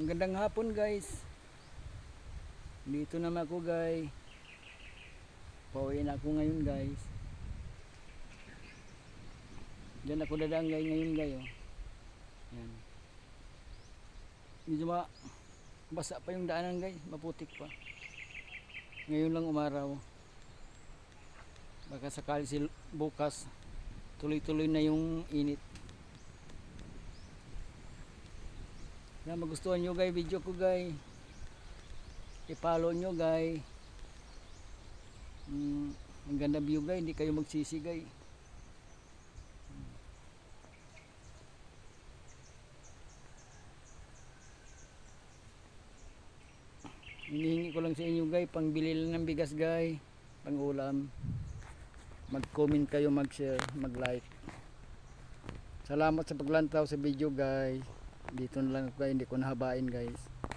Magandang hapon guys. Dito naman ako guys. Pauwiin ako ngayon guys. Diyan ako dadaan ngayon guys. Oh. Yan. Medyo basa pa yung daanan guys. Maputik pa. Ngayon lang umaraw. Baka sakali bukas tuloy-tuloy na yung init. Na magustuhan nyo guys video ko guys, i-follow nyo guys. Ang ganda view guys, hindi kayo magsisi guys. Hinihingi ko lang sa inyo guys, pangbili lang ng bigas guys, pang ulam. Mag comment kayo, mag share, mag like. Salamat sa paglantaw sa video guys. Dito na lang ako guys, hindi ko nahabain guys.